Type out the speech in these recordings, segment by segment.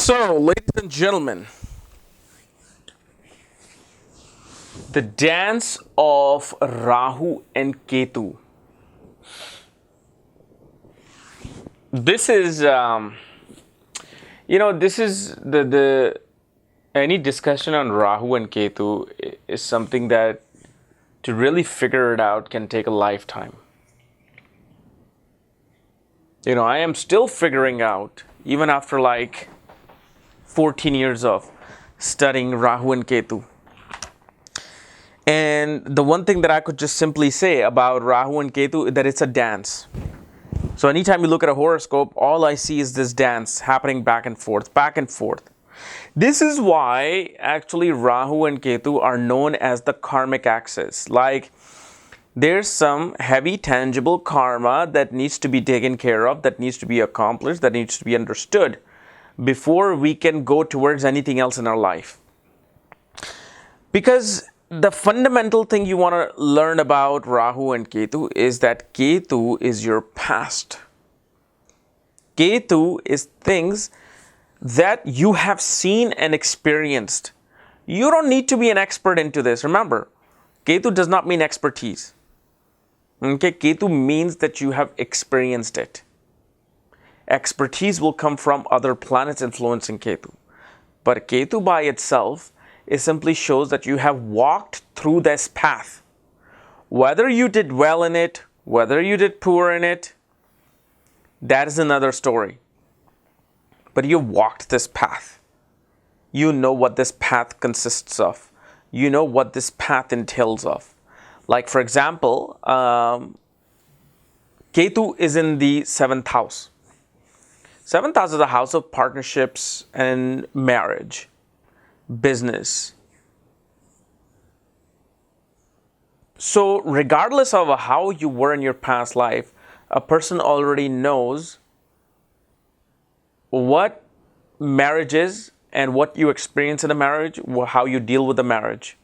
So, ladies and gentlemen, the dance of Rahu and Ketu. This is, this is the any discussion on Rahu and Ketu is something that to really figure it out can take a lifetime. I am still figuring out, even after like 14 years of studying Rahu and Ketu. And the one thing that I could just simply say about Rahu and Ketu is that it's a dance. So anytime you look at a horoscope, all I see is this dance happening back and forth, back and forth. This is why actually Rahu and Ketu are known as the karmic axis. Like there's some heavy tangible karma that needs to be taken care of, that needs to be accomplished, that needs to be understood before we can go towards anything else in our life. Because the fundamental thing you want to learn about Rahu and Ketu is that Ketu is your past. Ketu is things that you have seen and experienced. You don't need to be an expert into this. Remember, Ketu does not mean expertise. Okay, Ketu means that you have experienced it. Expertise will come from other planets influencing Ketu. But Ketu by itself, it simply shows that you have walked through this path. Whether you did well in it, whether you did poor in it, that is another story. But you walked this path. You know what this path consists of. You know what this path entails of. Like for example, Ketu is in the 7th house. 7th house is the house of partnerships and marriage, business. So regardless of how you were in your past life, a person already knows what marriage is and what you experience in a marriage, how you deal with the marriage.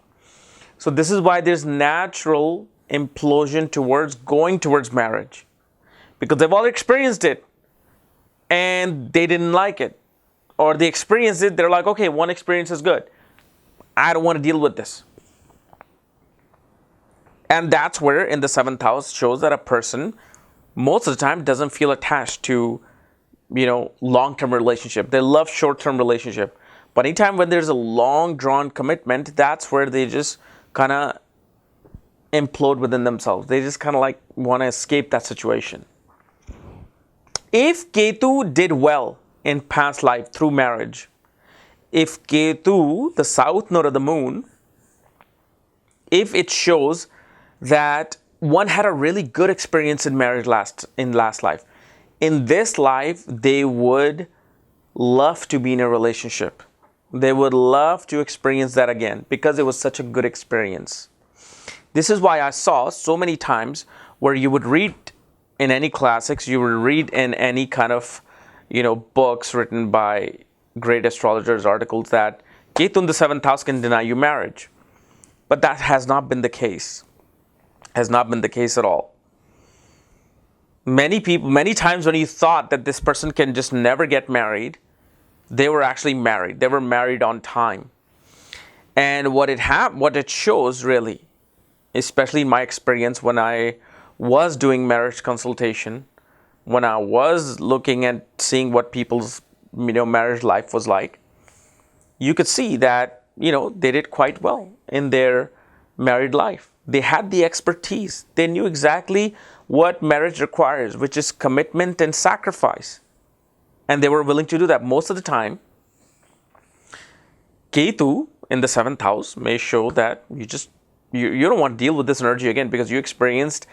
So this is why there's natural implosion towards going towards marriage, because they've all experienced it and they didn't like it, or they experienced it, they're like, okay, one experience is good, I don't want to deal with this. And that's where in the 7th house shows that a person most of the time doesn't feel attached to long-term relationship. They love short-term relationship. But anytime when there's a long drawn commitment, that's where they just kind of implode within themselves. They just kind of like want to escape that situation. If Ketu did well in past life through marriage, if Ketu, the south node of the moon, if it shows that one had a really good experience in marriage last life, in this life they would love to be in a relationship. They would love to experience that again because it was such a good experience. This is why I saw so many times where you would read in any classics, you would read in any kind of books written by great astrologers, articles that Ketu in the 7th house can deny you marriage. But that has not been the case. Has not been the case at all. Many times when you thought that this person can just never get married, they were actually married. They were married on time. And what it shows really, especially in my experience when I was doing marriage consultation, when I was looking at seeing what people's marriage life was like, you could see that they did quite well in their married life. They had the expertise. They knew exactly what marriage requires, which is commitment and sacrifice. And they were willing to do that. Most of the time, Ketu in the 7th house may show that you don't want to deal with this energy again because you experienced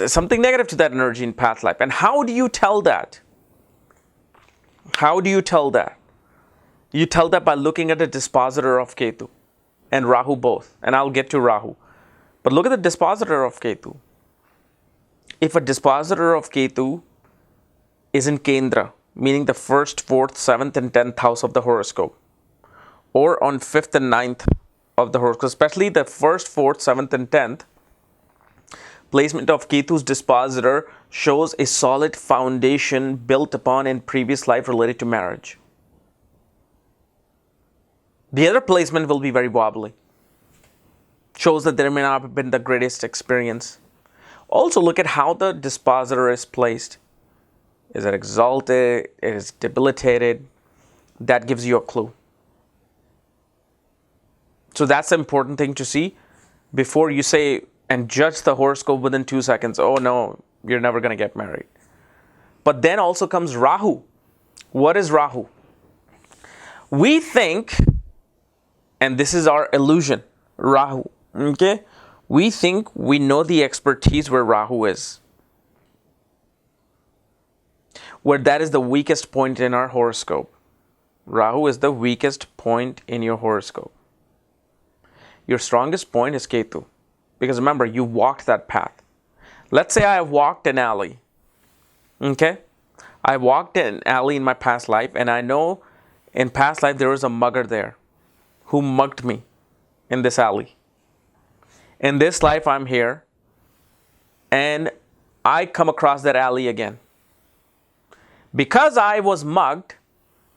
something negative to that energy in past life. And how do you tell that? How do you tell that? You tell that by looking at the dispositor of Ketu and Rahu both. And I'll get to Rahu. But look at the dispositor of Ketu. If a dispositor of Ketu is in Kendra, meaning the 1st, 4th, 7th, and 10th house of the horoscope, or on 5th and 9th of the horoscope, especially the 1st, 4th, 7th, and 10th, placement of Ketu's dispositor shows a solid foundation built upon in previous life related to marriage. The other placement will be very wobbly. Shows that there may not have been the greatest experience. Also look at how the dispositor is placed. Is it exalted? Is it debilitated? That gives you a clue. So that's the important thing to see before you say and judge the horoscope within 2 seconds. Oh no, you're never going to get married. But then also comes Rahu. What is Rahu? We think, and this is our illusion, Rahu, okay? We think we know the expertise where Rahu is. Where that is the weakest point in our horoscope. Rahu is the weakest point in your horoscope. Your strongest point is Ketu. Because remember, you walked that path. Let's say I have walked an alley. Okay? I walked an alley in my past life, and I know in past life there was a mugger there who mugged me in this alley. In this life, I'm here, and I come across that alley again. Because I was mugged,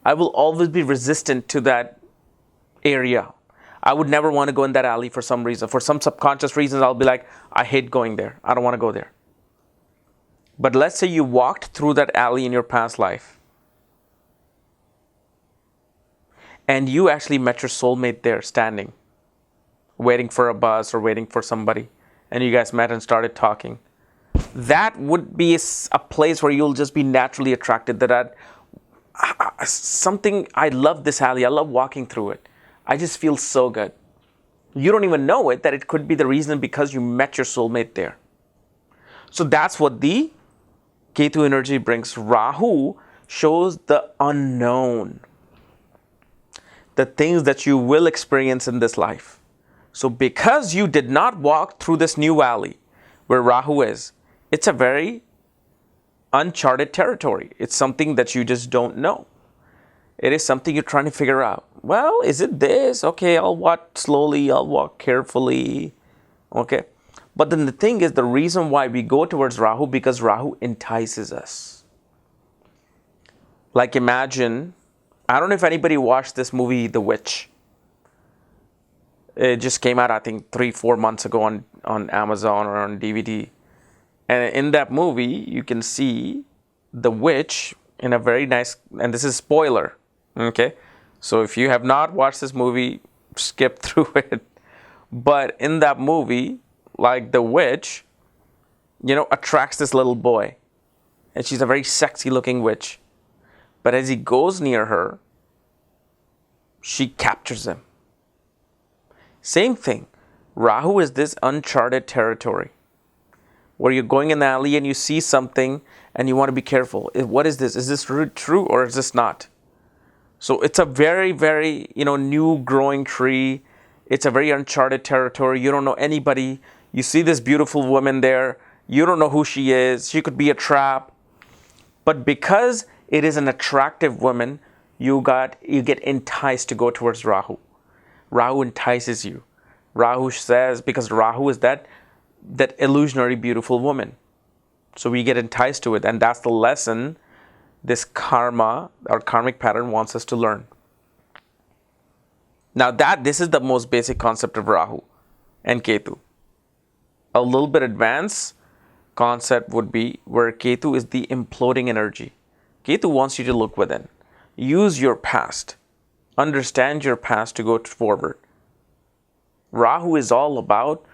I will always be resistant to that area. I would never want to go in that alley for some reason. For some subconscious reasons, I'll be like, I hate going there. I don't want to go there. But let's say you walked through that alley in your past life. And you actually met your soulmate there standing, waiting for a bus or waiting for somebody. And you guys met and started talking. That would be a place where you'll just be naturally attracted. Something, I love this alley. I love walking through it. I just feel so good. You don't even know it, that it could be the reason because you met your soulmate there. So that's what the Ketu energy brings. Rahu shows the unknown. The things that you will experience in this life. So because you did not walk through this new alley where Rahu is, it's a very uncharted territory. It's something that you just don't know. It is something you're trying to figure out. Well, is it this? Okay, I'll walk slowly, I'll walk carefully. Okay. But then the thing is, the reason why we go towards Rahu, because Rahu entices us. Like imagine, I don't know if anybody watched this movie, The Witch. It just came out, I think, 3-4 months ago on Amazon or on DVD. And in that movie, you can see the witch in a very nice, and this is spoiler, okay? So if you have not watched this movie, skip through it. But in that movie, like the witch, attracts this little boy. And she's a very sexy looking witch. But as he goes near her, she captures him. Same thing. Rahu is this uncharted territory where you're going in the alley and you see something and you want to be careful. What is this? Is this true or is this not? So it's a very, very, new growing tree. It's a very uncharted territory. You don't know anybody. You see this beautiful woman there. You don't know who she is. She could be a trap. But because it is an attractive woman, you get enticed to go towards Rahu. Rahu entices you. Rahu says, because Rahu is that illusionary beautiful woman. So we get enticed to it, and that's the lesson this karma or karmic pattern wants us to learn. Now this is the most basic concept of Rahu and Ketu. A little bit advanced concept would be where Ketu is the imploding energy. Ketu wants you to look within. Use your past. Understand your past to go forward. Rahu is all about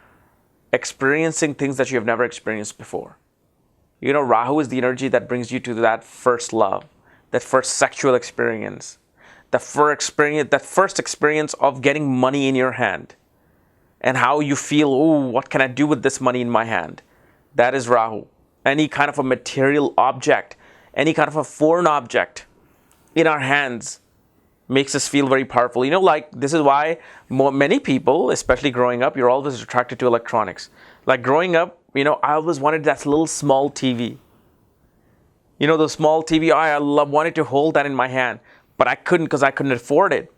experiencing things that you have never experienced before. Rahu is the energy that brings you to that first love, that first sexual experience, that first experience of getting money in your hand, and how you feel, what can I do with this money in my hand? That is Rahu. Any kind of a material object, any kind of a foreign object in our hands makes us feel very powerful. This is why many people, especially growing up, you're always attracted to electronics. Like growing up, I always wanted that little small TV. The small TV, wanted to hold that in my hand, but I couldn't because I couldn't afford it.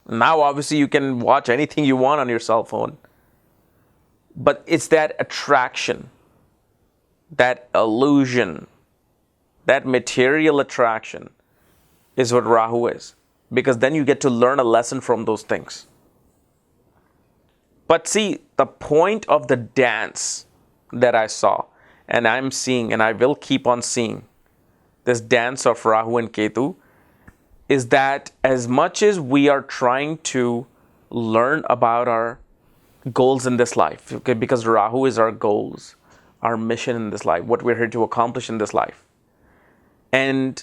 Now, obviously, you can watch anything you want on your cell phone. But it's that attraction, that illusion, that material attraction is what Rahu is. because then you get to learn a lesson from those things. But see, the point of the dance that I saw, and I'm seeing, and I will keep on seeing, this dance of Rahu and Ketu, is that as much as we are trying to learn about our goals in this life, okay, because Rahu is our goals, our mission in this life, what we're here to accomplish in this life. And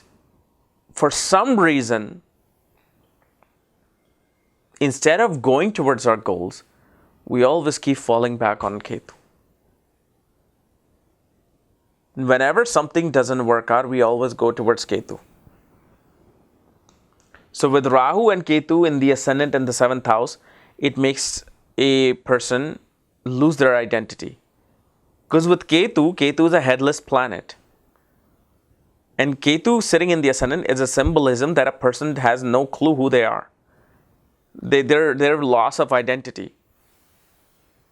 for some reason, instead of going towards our goals, we always keep falling back on Ketu. Whenever something doesn't work out, we always go towards Ketu. So with Rahu and Ketu in the ascendant and the 7th house, it makes a person lose their identity. Because with Ketu is a headless planet. And Ketu sitting in the ascendant is a symbolism that a person has no clue who they are. They're loss of identity.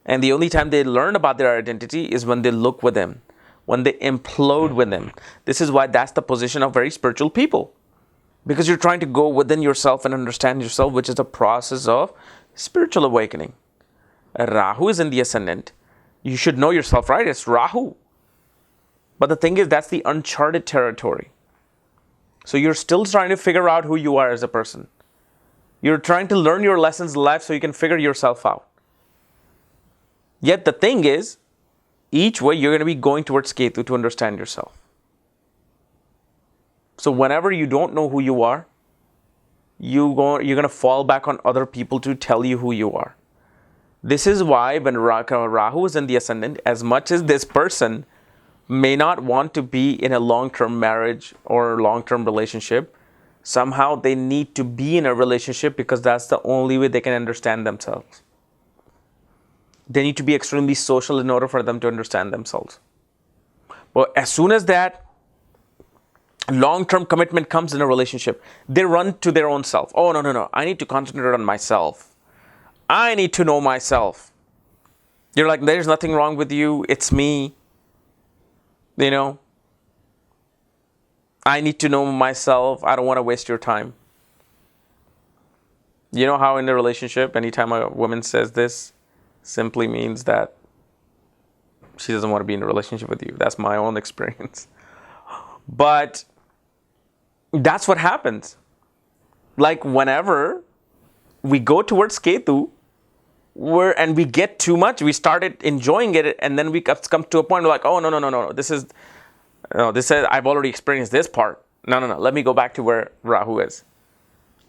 And the only time they learn about their identity is when they look within, when they implode within. This is why that's the position of very spiritual people. Because you're trying to go within yourself and understand yourself, which is the process of spiritual awakening. Rahu is in the ascendant. You should know yourself, right? It's Rahu. But the thing is, that's the uncharted territory. So you're still trying to figure out who you are as a person. You're trying to learn your lessons in life so you can figure yourself out. Yet the thing is, each way you're going to be going towards Ketu to understand yourself. So whenever you don't know who you are, you're going to fall back on other people to tell you who you are. This is why when Rahu is in the ascendant, as much as this person may not want to be in a long-term marriage or long-term relationship, somehow they need to be in a relationship because that's the only way they can understand themselves. They need to be extremely social in order for them to understand themselves. But as soon as that long-term commitment comes in a relationship, they run to their own self. Oh, no. I need to concentrate on myself. I need to know myself. You're like, there's nothing wrong with you. It's me. You know, I need to know myself. I don't want to waste your time. You know how in the relationship, anytime a woman says this, simply means that she doesn't want to be in a relationship with you. That's my own experience. But that's what happens. Like whenever we go towards Ketu, and we get too much, we started enjoying it, and then we come to a point where like, oh, no. This is I've already experienced this part. No. Let me go back to where Rahu is.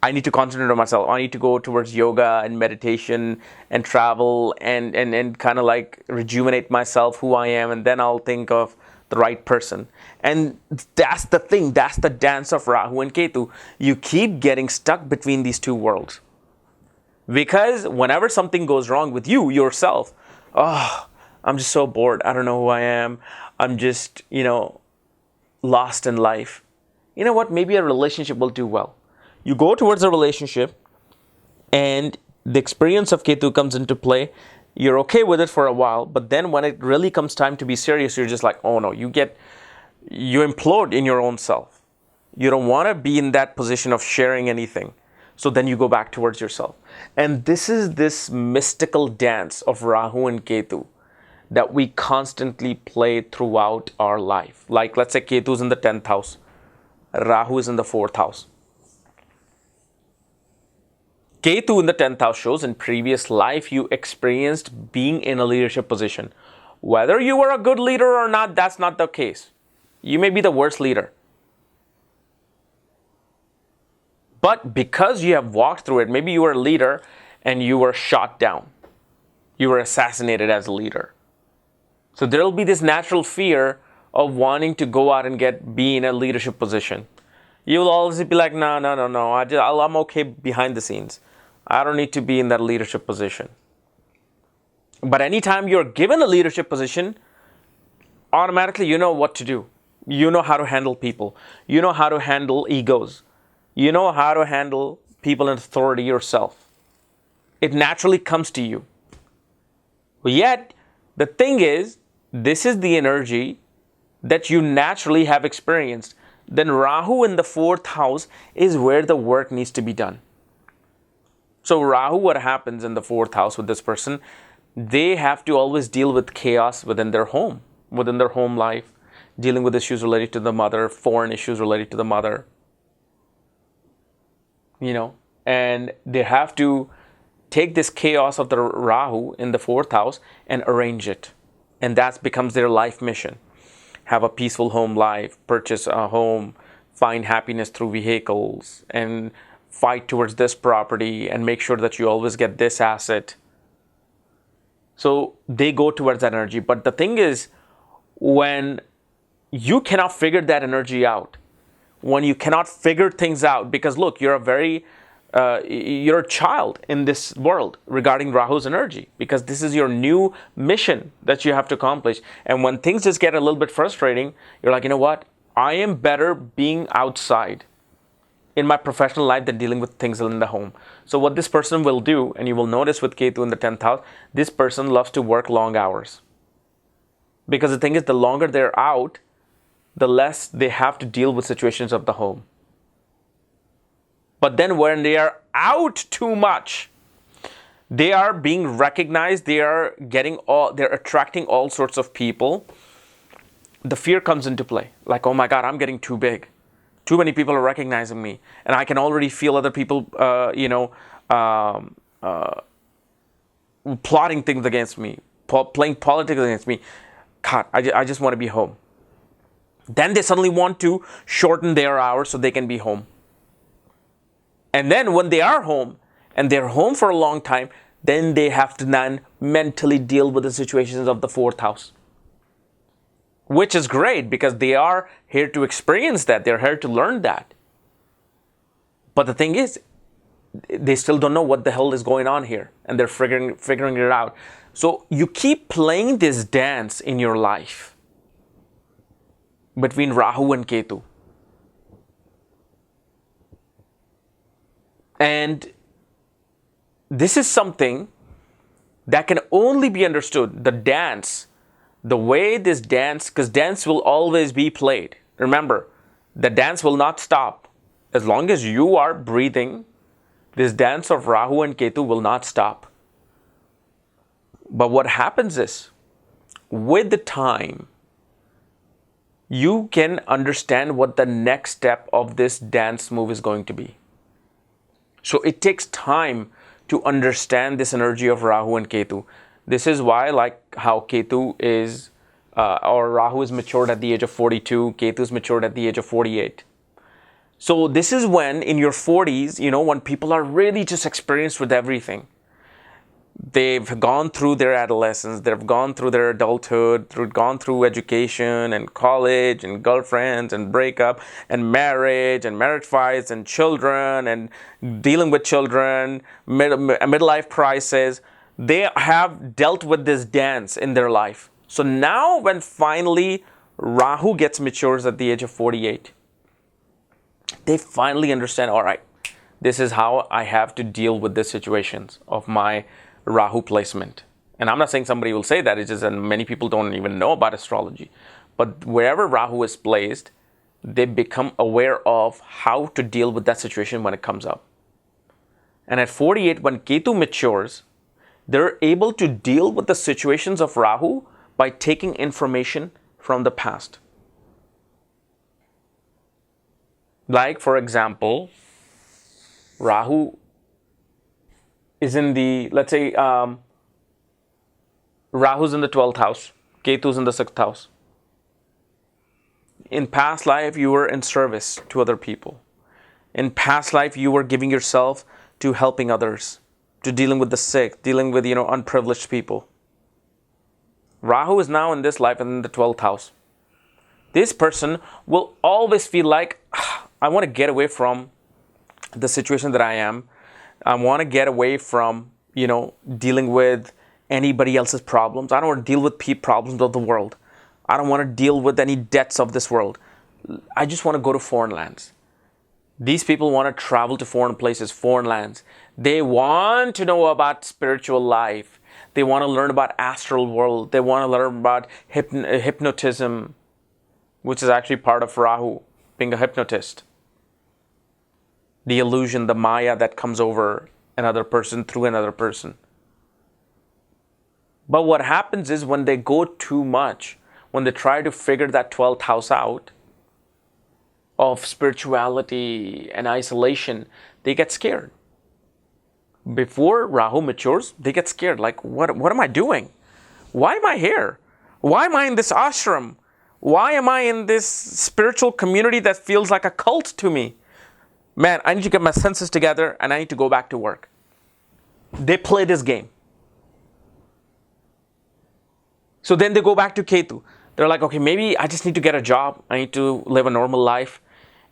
I need to concentrate on myself. I need to go towards yoga and meditation and travel and kind of like rejuvenate myself, who I am, and then I'll think of the right person. And that's the thing. That's the dance of Rahu and Ketu. You keep getting stuck between these two worlds. Because whenever something goes wrong with you, yourself, I'm just so bored. I don't know who I am. I'm just, lost in life. You know what? Maybe a relationship will do well. You go towards a relationship and the experience of Ketu comes into play. You're okay with it for a while, but then when it really comes time to be serious, you're just like, oh no, you implode in your own self. You don't want to be in that position of sharing anything. So then you go back towards yourself. And this is this mystical dance of Rahu and Ketu that we constantly play throughout our life. Like let's say Ketu is in the 10th house. Rahu is in the 4th house. Ketu in the 10th house shows in previous life you experienced being in a leadership position. Whether you were a good leader or not, that's not the case. You may be the worst leader. But because you have walked through it, maybe you were a leader and you were shot down. You were assassinated as a leader. So there will be this natural fear of wanting to go out and be in a leadership position. You will always be like, no. I'm okay behind the scenes. I don't need to be in that leadership position. But anytime you're given a leadership position, automatically you know what to do. You know how to handle people. You know how to handle egos. You know how to handle people in authority yourself. It naturally comes to you. But yet, the thing is, this is the energy that you naturally have experienced. then Rahu in the 4th house is where the work needs to be done. So Rahu, what happens in the 4th house with this person, they have to always deal with chaos within their home life, dealing with issues related to the mother, foreign issues related to the mother, and they have to take this chaos of the Rahu in the 4th house and arrange it. And that becomes their life mission. Have a peaceful home life, purchase a home, find happiness through vehicles, and fight towards this property, and make sure that you always get this asset. So they go towards that energy. But the thing is, when you cannot figure that energy out, when you cannot figure things out, because look, you're a child in this world regarding Rahu's energy, because this is your new mission that you have to accomplish. And when things just get a little bit frustrating, you're like, you know what? I am better being outside in my professional life than dealing with things in the home. So what this person will do, and you will notice with Ketu in the 10th house, this person loves to work long hours. Because the thing is, the longer they're out, the less they have to deal with situations of the home. But then when they are out too much, they are being recognized, they're attracting all sorts of people. The fear comes into play. Like, oh my God, I'm getting too big. Too many people are recognizing me. And I can already feel other people, plotting things against me, playing politics against me. God, I just want to be home. Then they suddenly want to shorten their hours so they can be home. And then when they are home, and they're home for a long time, then they have to then mentally deal with the situations of the 4th house. Which is great, because they are here to experience that. They're here to learn that. But the thing is, they still don't know what the hell is going on here. And they're figuring it out. So you keep playing this dance in your life between Rahu and Ketu. And this is something that can only be understood, the dance, the way this dance, because dance will always be played. Remember, the dance will not stop. As long as you are breathing, this dance of Rahu and Ketu will not stop. But what happens is, with the time, you can understand what the next step of this dance move is going to be. So it takes time to understand this energy of Rahu and Ketu. This is why, like how Ketu is, or Rahu is matured at the age of 42, Ketu is matured at the age of 48. So this is when, in your 40s, when people are really just experienced with everything. They've gone through their adolescence, they've gone through their adulthood, gone through education and college and girlfriends and breakup and marriage fights and children and dealing with children, midlife crisis. They have dealt with this dance in their life. So now when finally Rahu gets matures at the age of 48, they finally understand, all right, this is how I have to deal with the situations of my Rahu placement. And I'm not saying somebody will say that, it's just that many people don't even know about astrology. But wherever Rahu is placed, they become aware of how to deal with that situation when it comes up. And at 48, when Ketu matures, they're able to deal with the situations of Rahu by taking information from the past. Like, for example, Rahu is in the, let's say, Rahu's in the 12th house, Ketu's in the 6th house. In past life, you were in service to other people. In past life, you were giving yourself to helping others, to dealing with the sick, dealing with, unprivileged people. Rahu is now in this life and in the 12th house. This person will always feel like, I want to get away from the situation that I am. I want to get away from, dealing with anybody else's problems. I don't want to deal with problems of the world. I don't want to deal with any debts of this world. I just want to go to foreign lands. These people want to travel to foreign places, foreign lands. They want to know about spiritual life. They want to learn about astral world. They want to learn about hypnotism, which is actually part of Rahu. being a hypnotist. The illusion, the maya that comes over another person through another person. But what happens is when they go too much, when they try to figure that 12th house out of spirituality and isolation, they get scared. Before Rahu matures, they get scared. Like, what am I doing? Why am I here? Why am I in this ashram? Why am I in this spiritual community that feels like a cult to me? Man, I need to get my senses together and I need to go back to work. They play this game. So then they go back to Ketu. They're like, okay, maybe I just need to get a job. I need to live a normal life.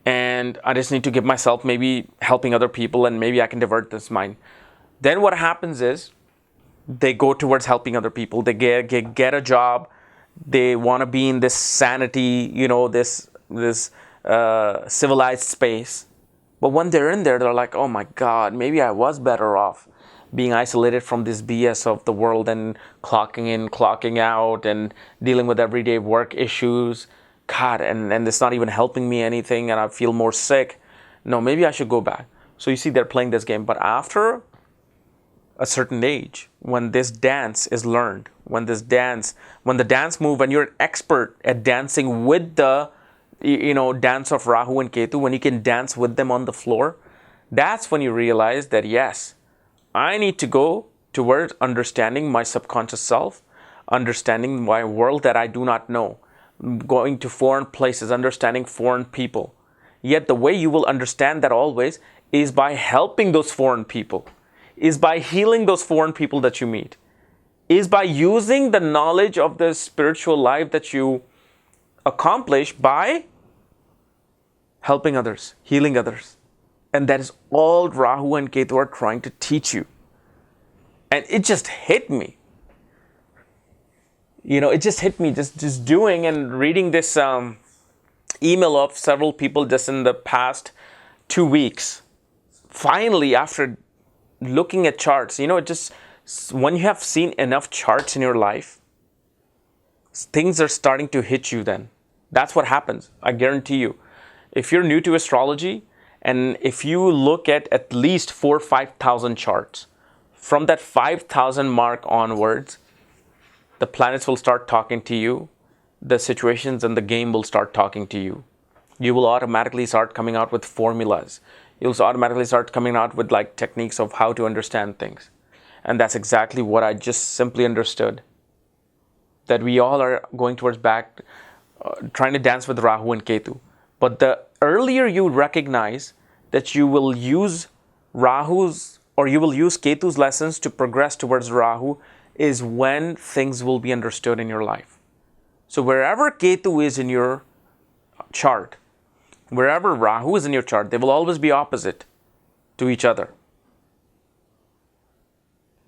And I just need to give myself maybe helping other people, and maybe I can divert this mind. Then what happens is they go towards helping other people. They get a job. They want to be in this sanity, this civilized space. But when they're in there, they're like, oh my God, maybe I was better off being isolated from this BS of the world and clocking in, clocking out, and dealing with everyday work issues. God, and it's not even helping me anything, and I feel more sick. No, maybe I should go back. So you see, they're playing this game. But after a certain age, when this dance is learned, when the dance move, when you're an expert at dancing with the, dance of Rahu and Ketu, when you can dance with them on the floor, that's when you realize that, yes, I need to go towards understanding my subconscious self, understanding my world that I do not know, going to foreign places, understanding foreign people. Yet the way you will understand that always is by helping those foreign people, is by healing those foreign people that you meet, is by using the knowledge of the spiritual life that you accomplish by helping others, healing others. And that is all Rahu and Ketu are trying to teach you. And it just hit me. It just hit me just doing and reading this email of several people just in the past 2 weeks. Finally, after looking at charts, when you have seen enough charts in your life, things are starting to hit you then. That's what happens. I guarantee you. If you're new to astrology, and if you look at least 4,000 or 5,000 charts, from that 5,000 mark onwards, the planets will start talking to you. The situations and the game will start talking to you. You will automatically start coming out with formulas. You'll automatically start coming out with techniques of how to understand things. And that's exactly what I just simply understood. That we all are going towards back, trying to dance with Rahu and Ketu. But the earlier you recognize that you will use Rahu's or you will use Ketu's lessons to progress towards Rahu, is when things will be understood in your life. So wherever Ketu is in your chart, wherever Rahu is in your chart, they will always be opposite to each other.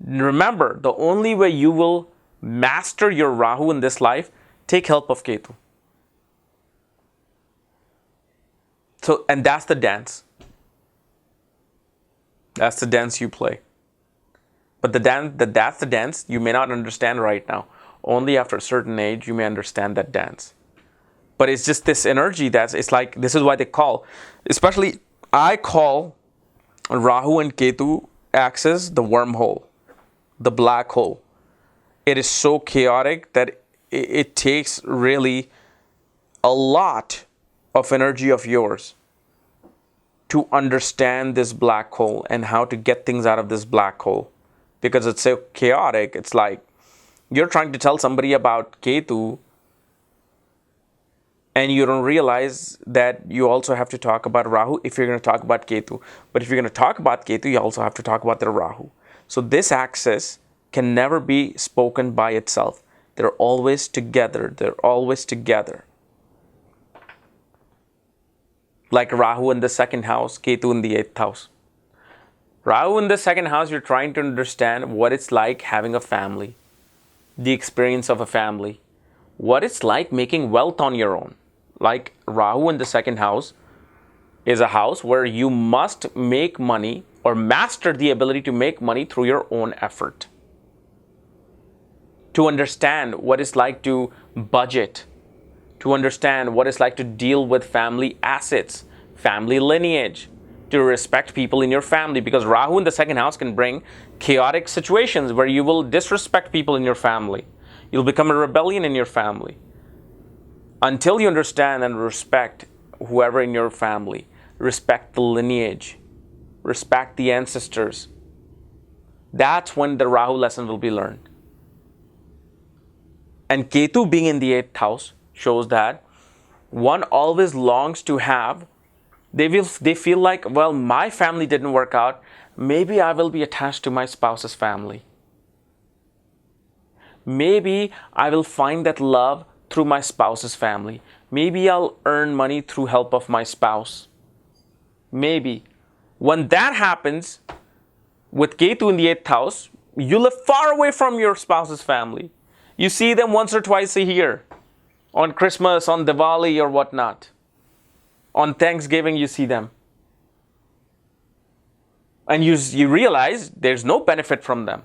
Remember, the only way you will master your Rahu in this life, take help of Ketu. So, and that's the dance. That's the dance you play. But that's the dance you may not understand right now. Only after a certain age you may understand that dance. But it's just this energy it's like, this is why they call, especially I call Rahu and Ketu axis the wormhole, the black hole. It is so chaotic that it takes really a lot of energy of yours to understand this black hole and how to get things out of this black hole. Because it's so chaotic, it's like you're trying to tell somebody about Ketu and you don't realize that you also have to talk about Rahu if you're going to talk about Ketu. But if you're going to talk about Ketu, you also have to talk about the Rahu. So this axis can never be spoken by itself. They're always together. They're always together. Like Rahu in the second house, Ketu in the 8th house. Rahu in the second house, you're trying to understand what it's like having a family, the experience of a family, what it's like making wealth on your own. Like Rahu in the second house is a house where you must make money or master the ability to make money through your own effort. To understand what it's like to budget, to understand what it's like to deal with family assets, family lineage, to respect people in your family, because Rahu in the second house can bring chaotic situations where you will disrespect people in your family. You'll become a rebellion in your family. Until you understand and respect whoever in your family, respect the lineage, respect the ancestors, that's when the Rahu lesson will be learned. And Ketu being in the 8th house shows that one always longs to have, they feel like, well, my family didn't work out, maybe I will be attached to my spouse's family. Maybe I will find that love through my spouse's family. Maybe I'll earn money through help of my spouse. Maybe. When that happens, with Ketu in the 8th house, you live far away from your spouse's family. You see them once or twice a year. On Christmas, on Diwali or whatnot. On Thanksgiving, you see them. And you realize there's no benefit from them.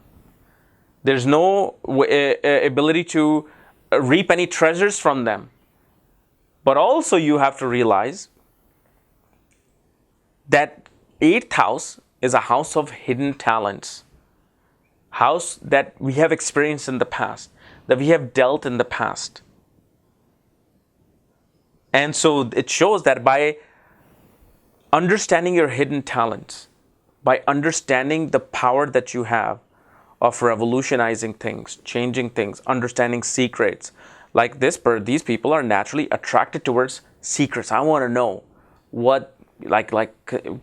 There's no ability to reap any treasures from them. But also you have to realize that 8th house is a house of hidden talents. House that we have experienced in the past, that we have dealt in the past. And so it shows that by understanding your hidden talents, by understanding the power that you have of revolutionizing things, changing things, understanding secrets, like these people are naturally attracted towards secrets. I want to know what, like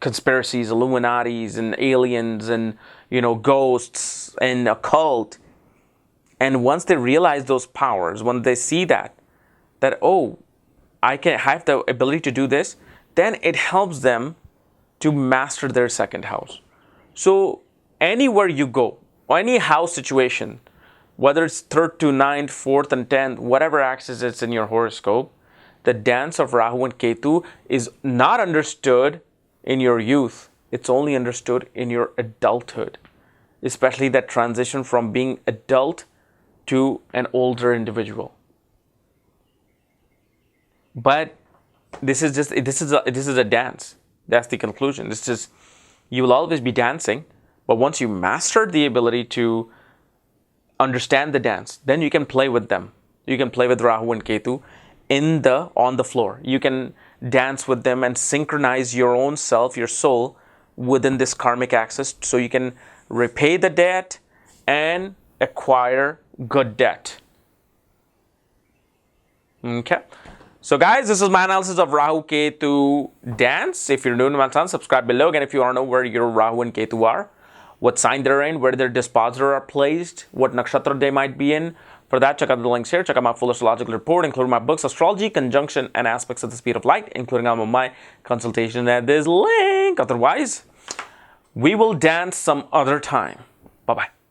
conspiracies, Illuminatis and aliens and, ghosts and occult. And once they realize those powers, when they see that, oh, I can have the ability to do this, then it helps them to master their second house. So anywhere you go, or any house situation, whether it's 3rd to 9th, 4th and 10th, whatever axis it's in your horoscope, the dance of Rahu and Ketu is not understood in your youth. It's only understood in your adulthood, especially that transition from being adult to an older individual. But this is a dance. That's the conclusion. You will always be dancing, but once you master the ability to understand the dance, then you can play with them. You can play with Rahu and Ketu on the floor. You can dance with them and synchronize your own self, your soul, within this karmic axis, so you can repay the debt and acquire good debt. Okay. So guys, this is my analysis of Rahu Ketu dance. If you're new to my channel, subscribe below. Again, if you want to know where your Rahu and Ketu are, what sign they're in, where their dispositor are placed, what nakshatra they might be in, for that, check out the links here. Check out my full astrological report, including my books, Astrology, Conjunction, and Aspects of the Speed of Light, including all of my consultation at this link. Otherwise, we will dance some other time. Bye-bye.